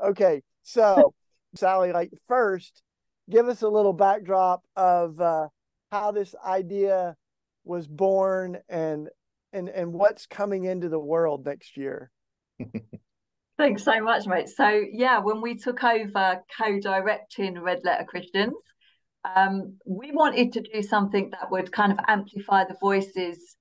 Okay, so Sally, like first, give us a little backdrop of how this idea was born and what's coming into the world next year. Thanks so much, mate. So, yeah, when we took over co-directing Red Letter Christians, we wanted to do something that would kind of amplify the voices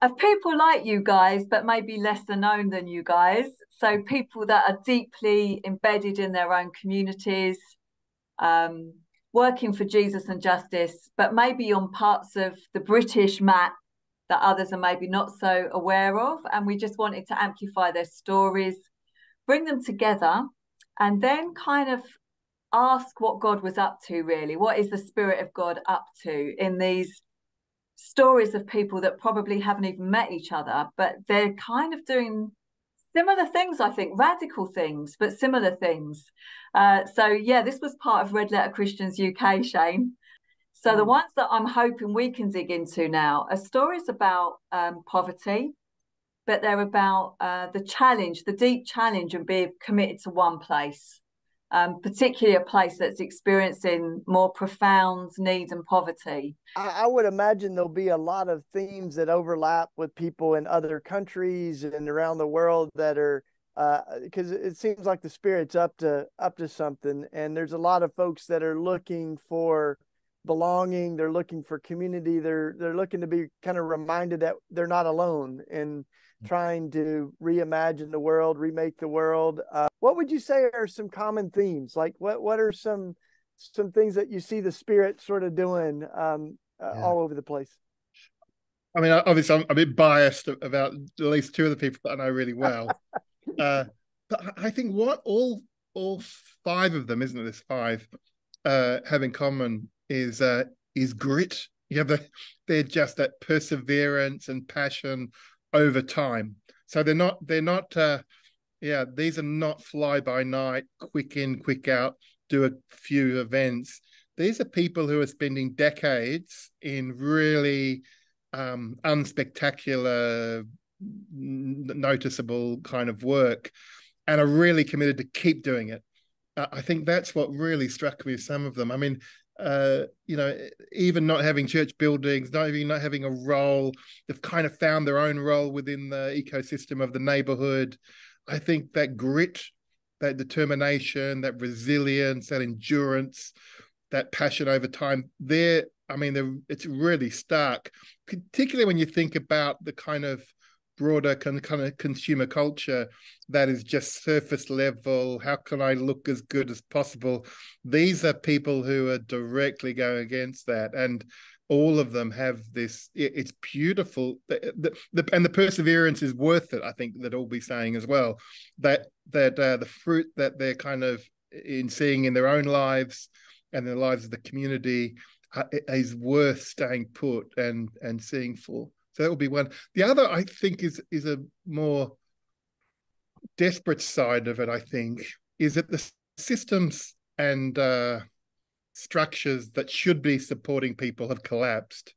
of people like you guys, but maybe lesser known than you guys. So, people that are deeply embedded in their own communities, um, working for Jesus and justice, but maybe on parts of the British map that others are maybe not so aware of. And we just wanted to amplify their stories, bring them together, and then kind of ask what God was up to, really. What is the Spirit of God up to in these stories of people that probably haven't even met each other, but they're kind of doing similar things, I think, radical things, but similar things. So, yeah, this was part of Red Letter Christians UK, Shane. So the ones that I'm hoping we can dig into now are stories about poverty, but they're about the challenge, the deep challenge of being committed to one place, particularly a place that's experiencing more profound need and poverty. I would imagine there'll be a lot of themes that overlap with people in other countries and around the world that are because it seems like the Spirit's up to something, and there's a lot of folks that are looking for belonging, they're looking for community, they're looking to be kind of reminded that they're not alone in trying to reimagine the world, remake the world. What would you say are some common themes? Like what are some things that you see the Spirit sort of doing Yeah. all over the place? I mean, obviously, I'm a bit biased about at least two of the people that I know really well. But I think what all five of them, isn't it? There's five, have in common is grit. You have they're just that perseverance and passion over time. So they're not these are not fly by night, quick in, quick out, do a few events. These are people who are spending decades in really unspectacular, noticeable kind of work and are really committed to keep doing it. I think that's what really struck me with some of them. I mean, even not having church buildings, not having a role, they've kind of found their own role within the ecosystem of the neighborhood. I think that grit, that determination, that resilience, that endurance, that passion over time, it's really stark, particularly when you think about the kind of broader kind of consumer culture that is just surface level. How can I look as good as possible? These are people who are directly going against that, and all of them have this. It's beautiful, and the perseverance is worth it. I think that all be saying as well that the fruit that they're kind of in seeing in their own lives and the lives of the community is worth staying put and seeing for. So that would be one. The other, I think, is a more desperate side of it, I think, is that the systems and structures that should be supporting people have collapsed.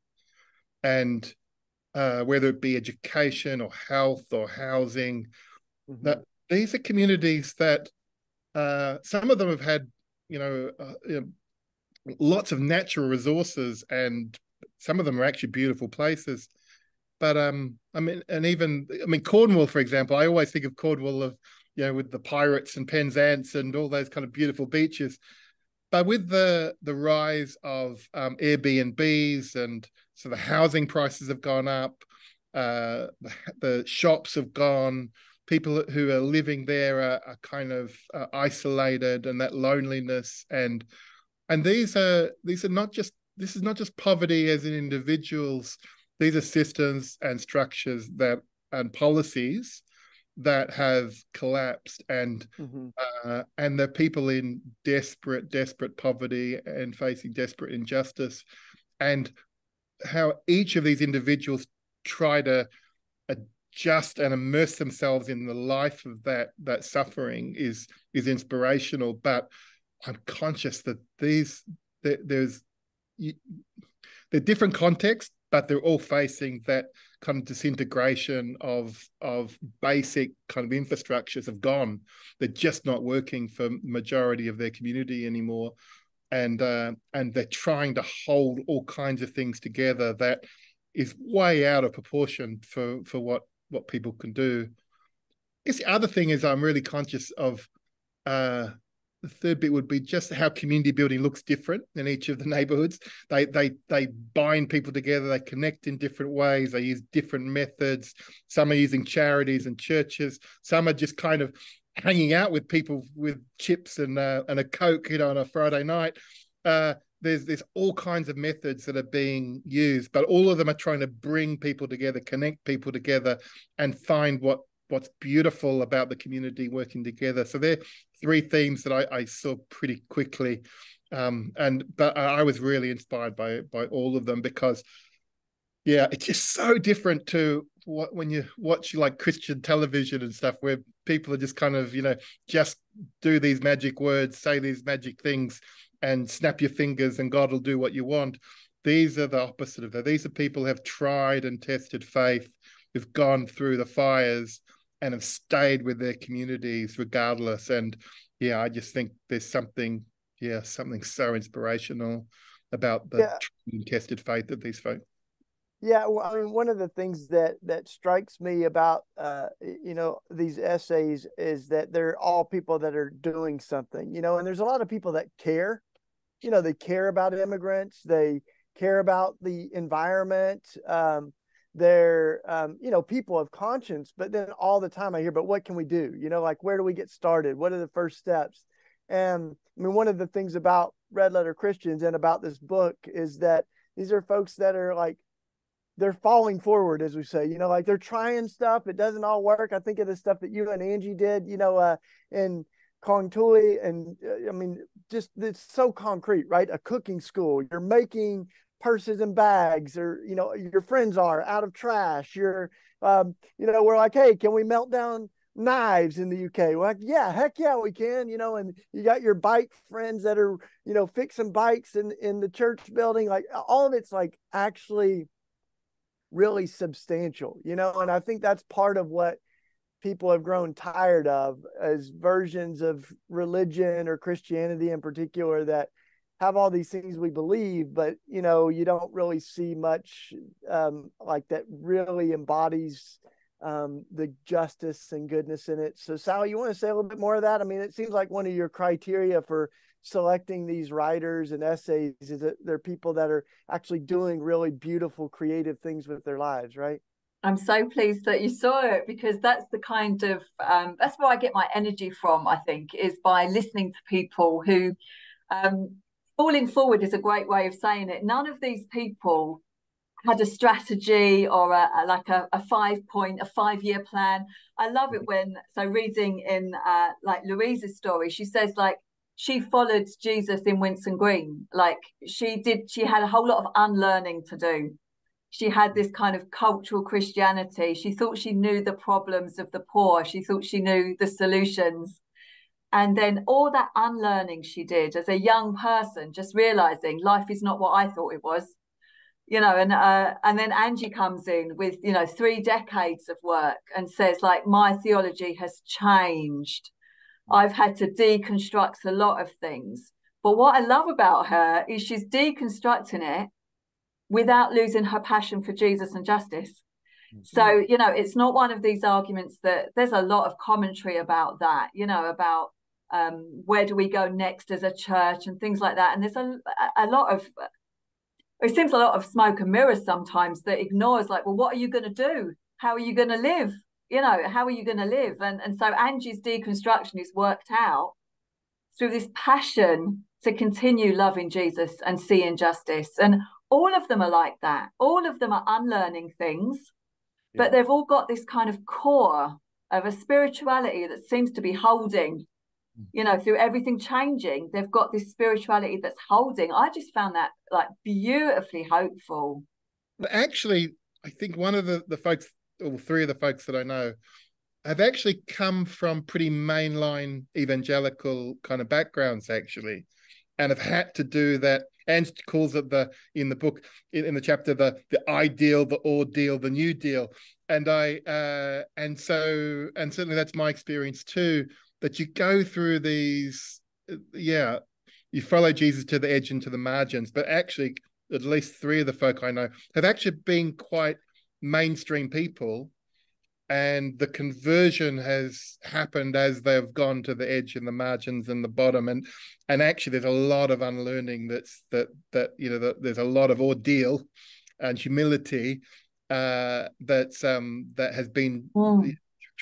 And whether it be education or health or housing, that these are communities that some of them have had, lots of natural resources, and some of them are actually beautiful places. But Cornwall, for example, I always think of Cornwall with the pirates and Penzance and all those kind of beautiful beaches. But with the rise of Airbnbs, and so the housing prices have gone up, the shops have gone, people who are living there are kind of isolated, and that loneliness, and these are not just, this is not just poverty as in individuals. These are systems and structures and policies that have collapsed, and the people in desperate poverty and facing desperate injustice, and how each of these individuals try to adjust and immerse themselves in the life of that suffering is inspirational. But I'm conscious that they're different contexts, but they're all facing that kind of disintegration of basic kind of infrastructures have gone. They're just not working for majority of their community anymore. And they're trying to hold all kinds of things together that is way out of proportion for what people can do. I guess the other thing is I'm really conscious of the third bit would be just how community building looks different in each of the neighborhoods. They bind people together, they connect in different ways, they use different methods. Some are using charities and churches, some are just kind of hanging out with people with chips and a Coke, on a Friday night. There's all kinds of methods that are being used, but all of them are trying to bring people together, connect people together, and find what's beautiful about the community working together. So they're three themes that I saw pretty quickly, but I was really inspired by all of them, because it's just so different to when you watch like Christian television and stuff, where people are just kind of just do these magic words, say these magic things, and snap your fingers and God will do what you want. These are the opposite of that. These are people who have tried and tested faith, who've gone through the fires and have stayed with their communities regardless. And I just think there's something so inspirational about the tested faith of these folks. Yeah, well, I mean, one of the things that strikes me about these essays is that they're all people that are doing something, and there's a lot of people that care. They care about immigrants, they care about the environment. They're people of conscience, but then all the time I hear, but what can we do? Like, where do we get started? What are the first steps? And I mean, one of the things about Red Letter Christians and about this book is that these are folks that are like, they're falling forward, as we say, like they're trying stuff. It doesn't all work. I think of the stuff that you and Anji did, in Kongtui, and I mean, just it's so concrete, right? A cooking school, you're making purses and bags, or your friends are out of trash. You're we're like, hey, can we melt down knives in the UK? We're like, yeah, heck yeah, we can. And you got your bike friends that are fixing bikes in the church building. Like, all of it's like actually really substantial, and I think that's part of what people have grown tired of, as versions of religion or Christianity in particular that have all these things we believe, but you don't really see much like that really embodies the justice and goodness in it. So Sally, you want to say a little bit more of that? I mean, it seems like one of your criteria for selecting these writers and essays is that they're people that are actually doing really beautiful, creative things with their lives, right? I'm so pleased that you saw it, because that's the kind of that's where I get my energy from, I think, is by listening to people who falling forward is a great way of saying it. None of these people had a strategy or a 5-year plan. I love it when, so reading in like Louise's story, she says like she followed Jesus in Winson Green. Like she had a whole lot of unlearning to do. She had this kind of cultural Christianity. She thought she knew the problems of the poor. She thought she knew the solutions. And then all that unlearning she did as a young person, just realizing life is not what I thought it was, and then Anji comes in with, 3 decades of work and says like, my theology has changed. I've had to deconstruct a lot of things. But what I love about her is she's deconstructing it without losing her passion for Jesus and justice. Mm-hmm. So, it's not one of these arguments that there's a lot of commentary about that, about where do we go next as a church and things like that. And there's a lot of, it seems a lot of smoke and mirrors sometimes that ignores like, well, what are you going to do? How are you going to live? How are you going to live? And so Anji's deconstruction is worked out through this passion to continue loving Jesus and seeing justice. And all of them are like that. All of them are unlearning things, but they've all got this kind of core of a spirituality that seems to be holding, through everything changing. They've got this spirituality that's holding. I just found that like beautifully hopeful. Actually, I think one of the folks, or 3 of the folks that I know, have actually come from pretty mainline evangelical kind of backgrounds, actually, and have had to do that And calls it in the book, in the chapter, the ideal, the ordeal, the new deal. And and certainly that's my experience too, that you go through these, you follow Jesus to the edge and to the margins, but actually at least 3 of the folk I know have actually been quite mainstream people, and the conversion has happened as they've gone to the edge and the margins and the bottom, and actually there's a lot of unlearning that there's a lot of ordeal and humility that has been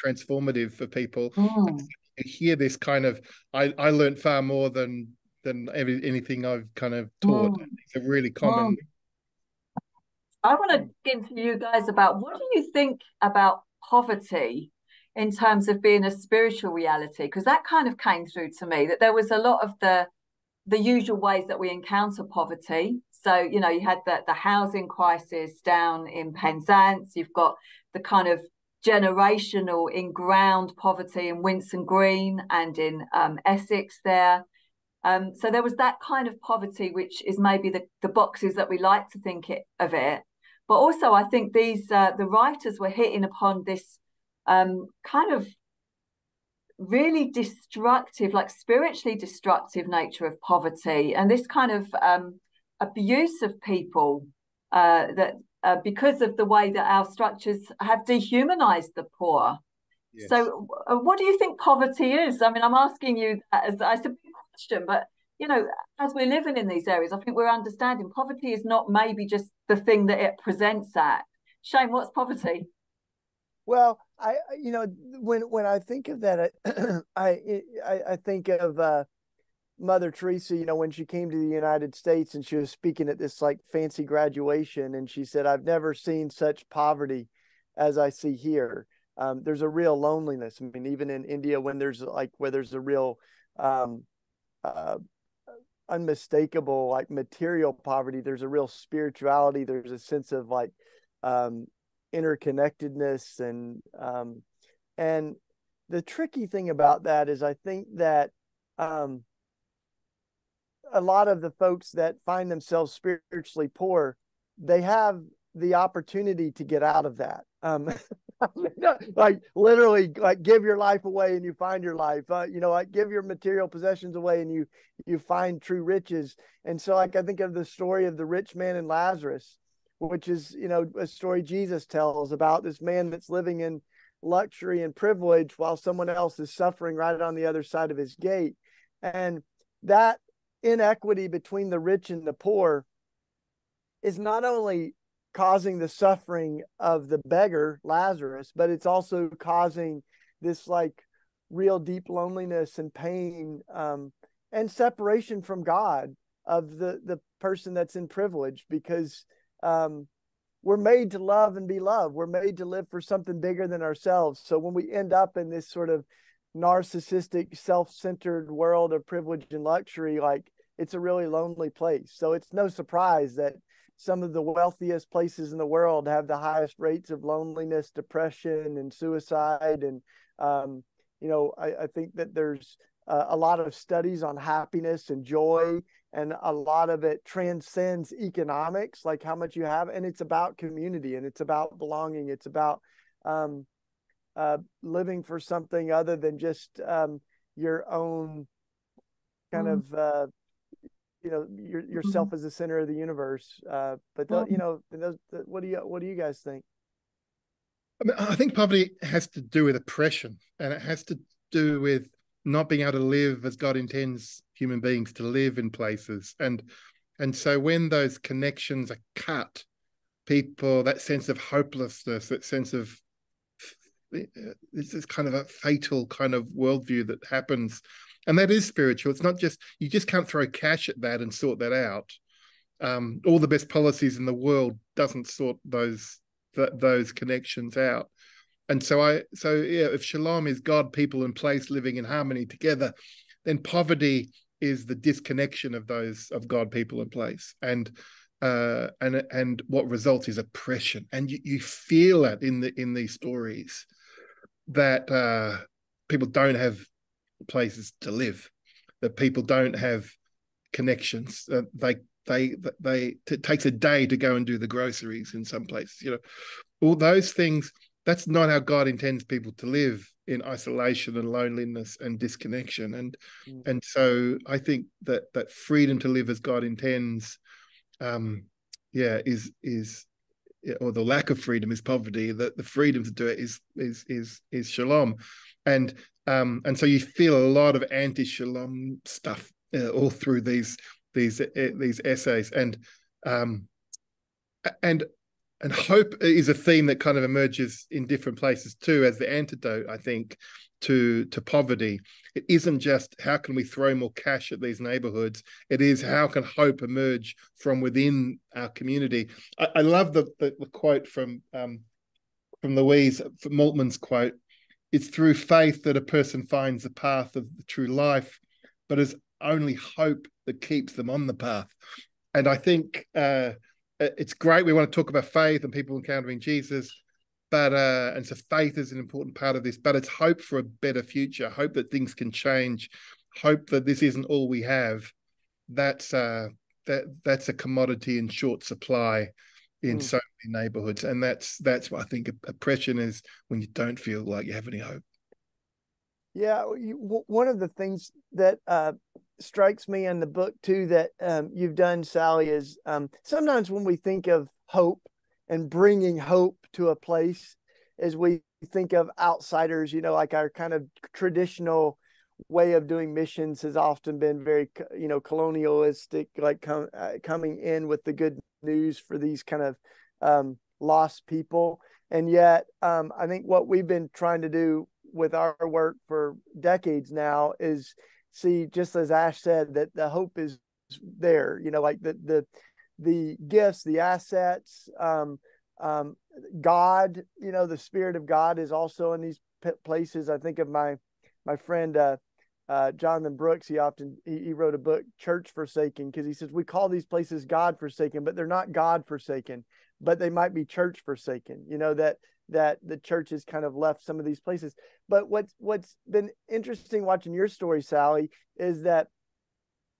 transformative for people. You hear this kind of, I learned far more than anything I've kind of taught. It's a really common. I want to get into you guys about, what do you think about poverty in terms of being a spiritual reality? Because that kind of came through to me, that there was a lot of the usual ways that we encounter poverty. So, you had the housing crisis down in Penzance. You've got the kind of generational in-ground poverty in Winson Green and in Essex there. So there was that kind of poverty, which is maybe the boxes that we like to think of it. But also, I think the writers were hitting upon this kind of really destructive, like spiritually destructive nature of poverty, and this kind of abuse of people that because of the way that our structures have dehumanized the poor. Yes. So what do you think poverty is? I mean, I'm asking you that as a big question, but as we're living in these areas, I think we're understanding poverty is not maybe just the thing that it presents at. Shane, what's poverty? Well, when I think of that, I think of Mother Teresa. When she came to the United States and she was speaking at this like fancy graduation, and she said, "I've never seen such poverty as I see here." There's a real loneliness. I mean, even in India, where there's a real unmistakable like material poverty, there's a real spirituality. There's a sense of like interconnectedness, and the tricky thing about that is I think that a lot of the folks that find themselves spiritually poor, they have the opportunity to get out of that. Like literally, like give your life away and you find your life. Like give your material possessions away and you find true riches. And so, like I think of the story of the rich man and Lazarus, which is a story Jesus tells about this man that's living in luxury and privilege while someone else is suffering right on the other side of his gate. And that inequity between the rich and the poor is not only causing the suffering of the beggar Lazarus, but it's also causing this like real deep loneliness and pain and separation from God of the person that's in privilege, because we're made to love and be loved. We're made to live for something bigger than ourselves. So when we end up in this sort of narcissistic, self-centered world of privilege and luxury, like it's a really lonely place. So it's no surprise that some of the wealthiest places in the world have the highest rates of loneliness, depression, and suicide. And, I think that there's a lot of studies on happiness and joy, and a lot of it transcends economics, like how much you have. And it's about community, and it's about belonging. It's about living for something other than just your own kind of yourself as the center of the universe. What do you guys think? I mean, I think poverty has to do with oppression, and it has to do with not being able to live as God intends human beings to live in places. And so when those connections are cut, people, that sense of hopelessness, that sense of this kind of a fatal kind of worldview that happens. And that is spiritual. It's not just, you just can't throw cash at that and sort that out. All the best policies in the world doesn't sort those connections out. And so if shalom is God, people, and place living in harmony together, then poverty is the disconnection of God, people, and place. And what results is oppression. And you feel it in these stories that people don't have places to live, that people don't have connections. They it takes a day to go and do the groceries in some places. All those things. That's not how God intends people to live, in isolation and loneliness and disconnection. And so I think that freedom to live as God intends, is or the lack of freedom is poverty. That the freedom to do it is shalom, and so you feel a lot of anti-shalom stuff all through these essays, and hope is a theme that kind of emerges in different places too as the antidote, I think, to poverty. It isn't just how can we throw more cash at these neighborhoods. It is how can hope emerge from within our community. I love the quote from Louise, from Maltman's quote. It's through faith that a person finds the path of the true life, but it's only hope that keeps them on the path. And I think it's great. We want to talk about faith and people encountering Jesus, but and so faith is an important part of this. But it's hope for a better future, hope that things can change, hope that this isn't all we have. That's a commodity in short supply in so many neighborhoods, and that's what I think oppression is, when you don't feel like you have any hope. Yeah, one of the things that strikes me in the book too that you've done, Sally, is sometimes when we think of hope and bringing hope to a place, as we think of outsiders, like our kind of traditional way of doing missions has often been very, colonialistic, like coming in with the good news for these kind of lost people. And yet, I think what we've been trying to do with our work for decades now is see, just as Ash said, that the hope is there, like the gifts, the assets, God, the Spirit of God is also in these places. I think of my friend Jonathan Brooks. He wrote a book, Church Forsaken, because he says we call these places God forsaken, but they're not God forsaken, but they might be church forsaken. That the church has kind of left some of these places. But what's been interesting watching your story, Sally, is that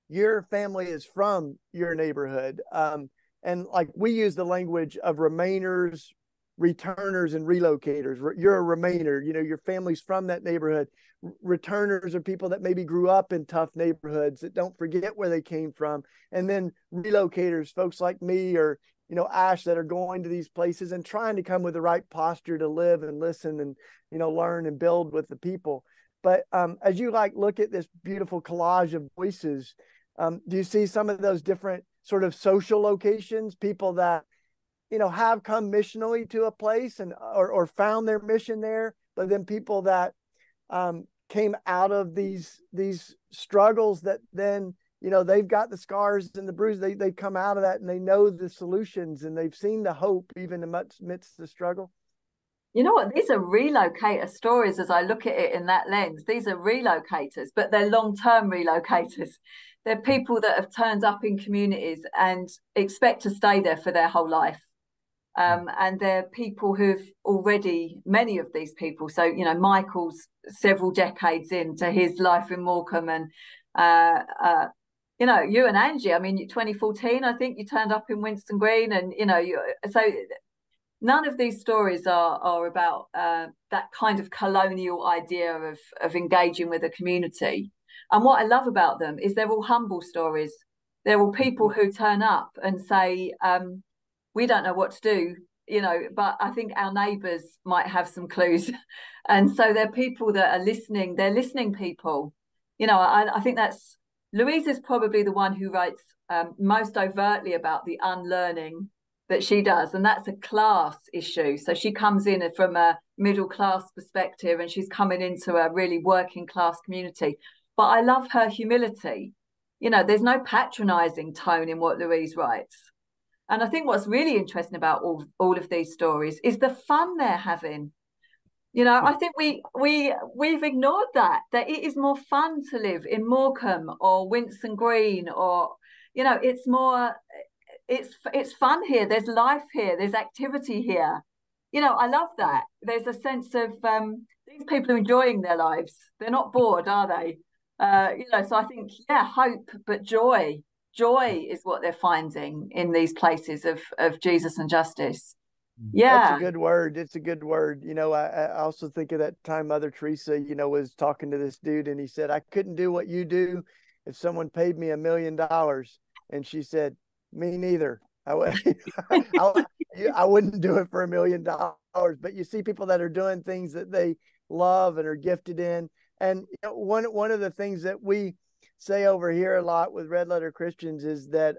your family is from your neighborhood. And like we use the language of remainers, returners, and relocators. You're a remainer, your family's from that neighborhood. Returners are people that maybe grew up in tough neighborhoods that don't forget where they came from. And then relocators, folks like me or Ash, that are going to these places and trying to come with the right posture to live and listen and, learn and build with the people. But as you look at this beautiful collage of voices, do you see some of those different sort of social locations, people that, have come missionally to a place and or found their mission there, but then people that came out of these struggles that then, they've got the scars and the bruises. They've come out of that and they know the solutions and they've seen the hope even amidst the struggle. You know what? These are relocator stories as I look at it in that lens. These are relocators, but they're long-term relocators. They're people that have turned up in communities and expect to stay there for their whole life. And they're people who've already, many of these people, so, Michael's several decades into his life in Morecambe, and you and Anji, I mean, 2014, I think you turned up in Winson Green, and so none of these stories are about that kind of colonial idea of engaging with a community. And what I love about them is they're all humble stories. They're all people who turn up and say, we don't know what to do, but I think our neighbours might have some clues. And so they're people that are listening. They're listening people. I think that's, Louise is probably the one who writes most overtly about the unlearning that she does. And that's a class issue. So she comes in from a middle class perspective and she's coming into a really working class community. But I love her humility. There's no patronizing tone in what Louise writes. And I think what's really interesting about all of these stories is the fun they're having. I think we've ignored that it is more fun to live in Morecambe or Winson Green, or it's more, it's fun here. There's life here. There's activity here. I love that. There's a sense of these people are enjoying their lives. They're not bored, are they? So I think, hope, but joy. joy is what they're finding in these places of Jesus and justice. That's a Yeah. good word. It's a good word. I also think of that time Mother Teresa, was talking to this dude and he said, I couldn't do what you do if someone paid me $1 million. And she said, me neither. I wouldn't do it for $1 million. But you see people that are doing things that they love and are gifted in. And one of the things that we say over here a lot with Red Letter Christians is that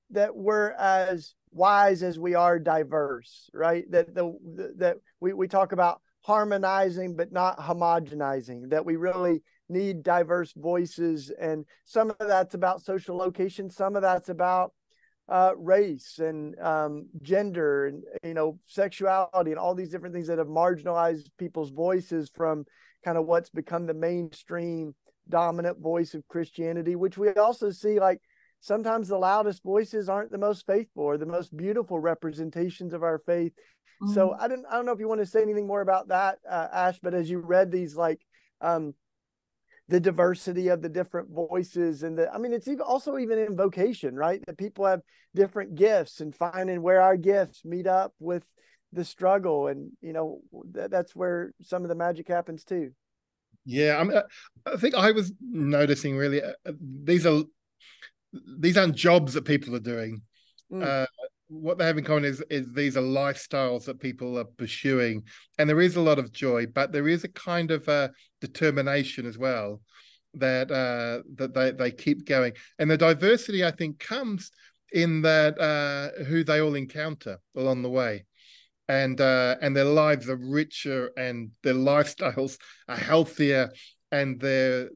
that we're as wise as we are diverse, right? That we talk about harmonizing but not homogenizing, that we really need diverse voices. And some of that's about social location, some of that's about race and gender and sexuality and all these different things that have marginalized people's voices from kind of what's become the mainstream dominant voice of Christianity, which we also see like sometimes the loudest voices aren't the most faithful or the most beautiful representations of our faith. So I don't know if you want to say anything more about that, Ash, but as you read these, like the diversity of the different voices and it's also even in vocation, right? That people have different gifts and finding where our gifts meet up with the struggle. And, that's where some of the magic happens too. Yeah. I think I was noticing really, these aren't jobs that people are doing. What they have in common is these are lifestyles that people are pursuing, and there is a lot of joy, but there is a kind of determination as well that they keep going. And the diversity, I think, comes in that who they all encounter along the way, and their lives are richer, and their lifestyles are healthier, and their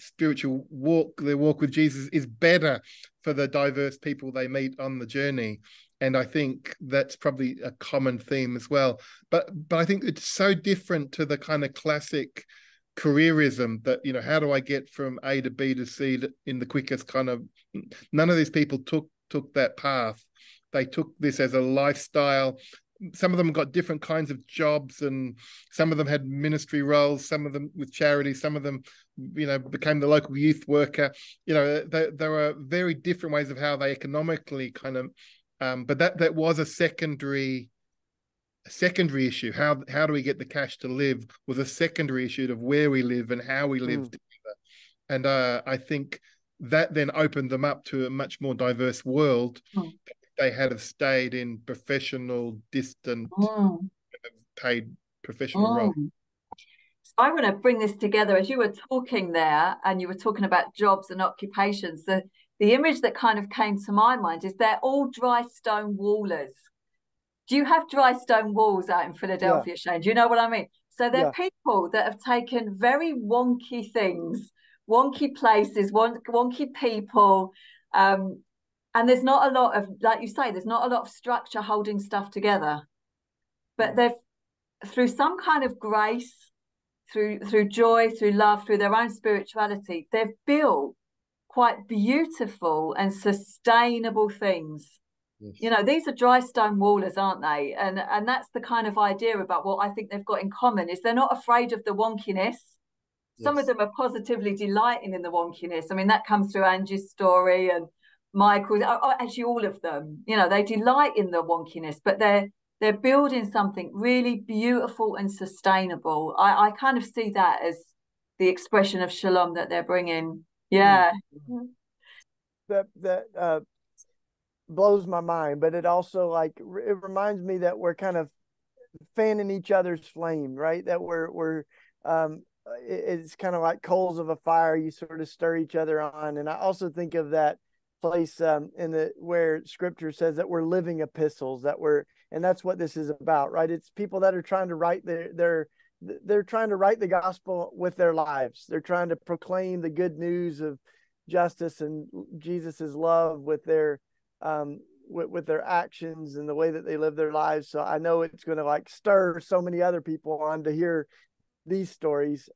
spiritual walk, their walk with Jesus is better for the diverse people they meet on the journey. And I think that's probably a common theme as well. But I think it's so different to the kind of classic careerism that, how do I get from A to B to C in the quickest kind of, none of these people took that path. They took this as a lifestyle. Some of them got different kinds of jobs, and some of them had ministry roles, some of them with charity, some of them, became the local youth worker. There were very different ways of how they economically kind of, but that was a secondary issue. How do we get the cash to live was a secondary issue of where we live and how we live together. And I think that then opened them up to a much more diverse world. They had have stayed in professional, distant, paid professional roles. So I want to bring this together. As you were talking there, and you were talking about jobs and occupations, the image that kind of came to my mind is they're all dry stone wallers. Do you have dry stone walls out in Philadelphia, Shane? Do you know what I mean? So they're people that have taken very wonky things, wonky places, wonky people, and there's not a lot of, like you say, there's not a lot of structure holding stuff together. But they've, through some kind of grace, through joy, through love, through their own spirituality, they've built quite beautiful and sustainable things. Yes. These are dry stone wallers, aren't they? And that's the kind of idea about what I think they've got in common is they're not afraid of the wonkiness. Some of them are positively delighting in the wonkiness. I mean, that comes through Anji's story and Michael's, actually all of them. They delight in the wonkiness, but they're building something really beautiful and sustainable. I kind of see that as the expression of shalom that they're bringing. Yeah. That blows my mind, but it also it reminds me that we're kind of fanning each other's flame, right? That we're it's kind of like coals of a fire. You sort of stir each other on. And I also think of that place where scripture says that we're living epistles, and that's what this is about, right? It's people that are trying to write they're trying to write the gospel with their lives. They're trying to proclaim the good news of justice and Jesus's love with their actions and the way that they live their lives. So I know it's going to stir so many other people on to hear these stories.